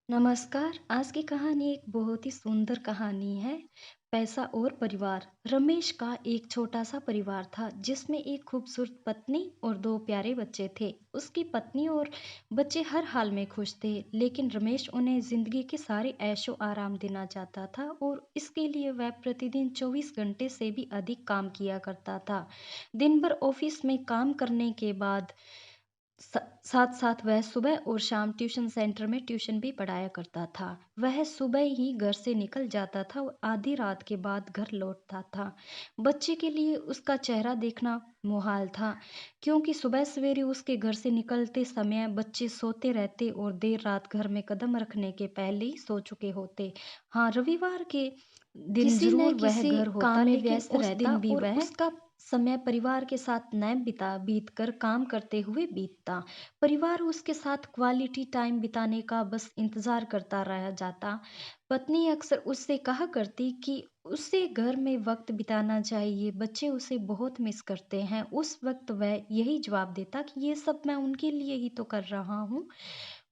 नमस्कार। आज की कहानी एक बहुत ही सुंदर कहानी है। पैसा और परिवार। रमेश का एक छोटा सा परिवार था जिसमें एक खूबसूरत पत्नी और दो प्यारे बच्चे थे। उसकी पत्नी और बच्चे हर हाल में खुश थे, लेकिन रमेश उन्हें जिंदगी के सारे ऐशो आराम देना चाहता था और इसके लिए वह प्रतिदिन 24 घंटे से भी अधिक काम किया करता था। दिन भर ऑफिस में काम करने के बाद स साथ-साथ वह सुबह और शाम ट्यूशन सेंटर में ट्यूशन भी पढ़ाया करता था। वह सुबह ही घर से निकल जाता था और आधी रात के बाद घर लौटता था। बच्चे के लिए उसका चेहरा देखना मुहाल था, क्योंकि सुबह सवेरे उसके घर से निकलते समय बच्चे सोते रहते और देर रात घर में कदम रखने के पहले ही सो चुके होते। हाँ, रविवार के दिन किसी न ज़रूर वह किसी घर काम होता, में लेकिन व्यस्त उस रहता दिन भी और वह उसका समय परिवार के साथ न बीतकर काम करते हुए बीतता। परिवार उसके साथ क्वालिटी टाइम बिताने का बस इंतज़ार करता रह जाता। पत्नी अक्सर उससे कहा करती कि उसे घर में वक़्त बिताना चाहिए, बच्चे उसे बहुत मिस करते हैं। उस वक़्त वह यही जवाब देता कि ये सब मैं उनके लिए ही तो कर रहा हूँ।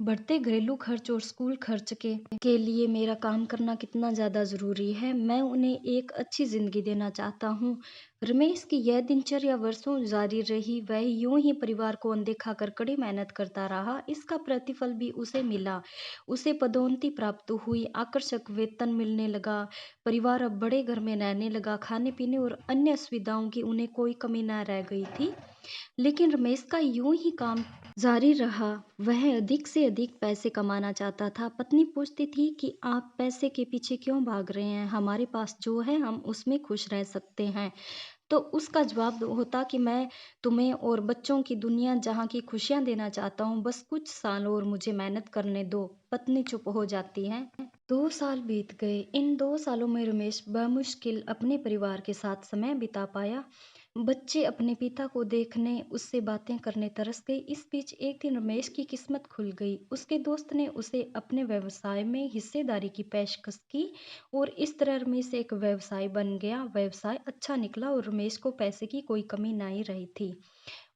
बढ़ते घरेलू खर्च और स्कूल खर्च के लिए मेरा काम करना कितना ज़्यादा ज़रूरी है। मैं उन्हें एक अच्छी ज़िंदगी देना चाहता हूँ। रमेश की यह दिनचर्या वर्षों जारी रही। वह यूं ही परिवार को अनदेखा कर कड़ी मेहनत करता रहा। इसका प्रतिफल भी उसे मिला। उसे पदोन्नति प्राप्त हुई, आकर्षक वेतन मिलने लगा। परिवार अब बड़े घर में रहने लगा। खाने पीने और अन्य सुविधाओं की उन्हें कोई कमी न रह गई थी। लेकिन रमेश का यूं ही काम जारी रहा। वह अधिक से अधिक पैसे कमाना चाहता था। पत्नी पूछती थी कि आप पैसे के पीछे क्यों भाग रहे हैं? हमारे पास जो है हम उसमें खुश रह सकते हैं। तो उसका जवाब होता कि मैं तुम्हें और बच्चों की दुनिया जहाँ की खुशियाँ देना चाहता हूँ, बस कुछ साल और मुझे मेहनत करने दो। पत्नी चुप हो जाती है। 2 साल बीत गए। इन 2 सालों में रमेश बमुश्किल अपने परिवार के साथ समय बिता पाया। बच्चे अपने पिता को देखने, उससे बातें करने तरस गए। इस बीच एक दिन रमेश की किस्मत खुल गई। उसके दोस्त ने उसे अपने व्यवसाय में हिस्सेदारी की पेशकश की और इस तरह रमेश एक व्यवसाय बन गया। व्यवसाय अच्छा निकला और रमेश को पैसे की कोई कमी नहीं रही थी।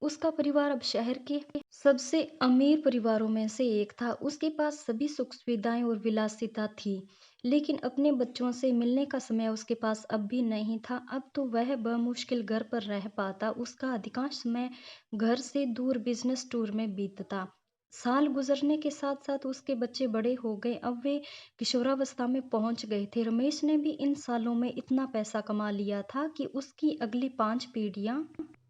उसका परिवार अब शहर के सबसे अमीर परिवारों में से एक था। उसके पास सभी सुख-सुविधाएँ और विलासिता थी, लेकिन अपने बच्चों से मिलने का समय उसके पास अब भी नहीं था। अब तो वह बमुश्किल घर पर रह पाता। उसका अधिकांश समय घर से दूर बिज़नेस टूर में बीतता। साल गुज़रने के साथ-साथ उसके बच्चे बड़े हो गए। अब वे किशोरावस्था में पहुँच गए थे। रमेश ने भी इन सालों में इतना पैसा कमा लिया था कि उसकी अगली 5 पीढ़ियाँ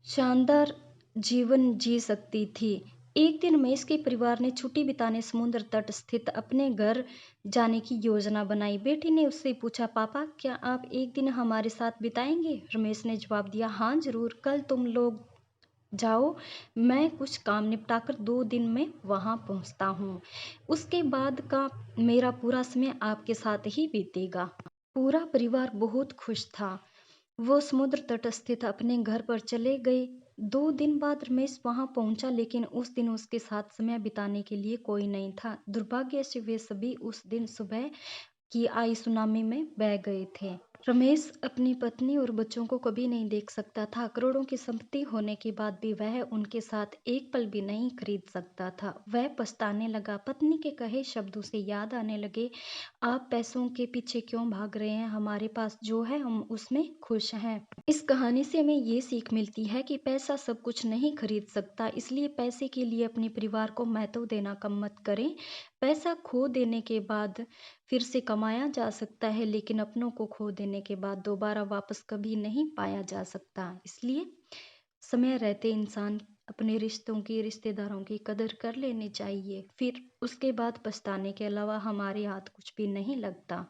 शानदार जीवन जी सकती थी। एक दिन रमेश के परिवार ने छुट्टी बिताने समुद्र तट स्थित अपने घर जाने की योजना बनाई। बेटी ने उससे पूछा, पापा क्या आप एक दिन हमारे साथ बिताएंगे? रमेश ने जवाब दिया, हाँ जरूर, कल तुम लोग जाओ, मैं कुछ काम निपटाकर 2 दिन में वहां पहुंचता हूँ। उसके बाद का मेरा पूरा समय आपके साथ ही बीतेगा। पूरा परिवार बहुत खुश था। वो समुद्र तट स्थित अपने घर पर चले गए। 2 दिन बाद रमेश वहां पहुंचा, लेकिन उस दिन उसके साथ समय बिताने के लिए कोई नहीं था। दुर्भाग्य से वे सभी उस दिन सुबह की आई सुनामी में बह गए थे। रमेश अपनी पत्नी और बच्चों को कभी नहीं देख सकता था। करोड़ों की संपत्ति होने के बाद भी वह उनके साथ एक पल भी नहीं खरीद सकता था। वह पछताने लगा। पत्नी के कहे शब्द उसे याद आने लगे, आप पैसों के पीछे क्यों भाग रहे हैं? हमारे पास जो है हम उसमें खुश हैं। इस कहानी से हमें ये सीख मिलती है कि पैसा सब कुछ नहीं खरीद सकता, इसलिए पैसे के लिए अपने परिवार को महत्व देना कम मत करें। पैसा खो देने के बाद फिर से कमाया जा सकता है, लेकिन अपनों को खो देने के बाद दोबारा वापस कभी नहीं पाया जा सकता। इसलिए समय रहते इंसान अपने रिश्तों की, रिश्तेदारों की कदर कर लेनी चाहिए। फिर उसके बाद पछताने के अलावा हमारे हाथ कुछ भी नहीं लगता।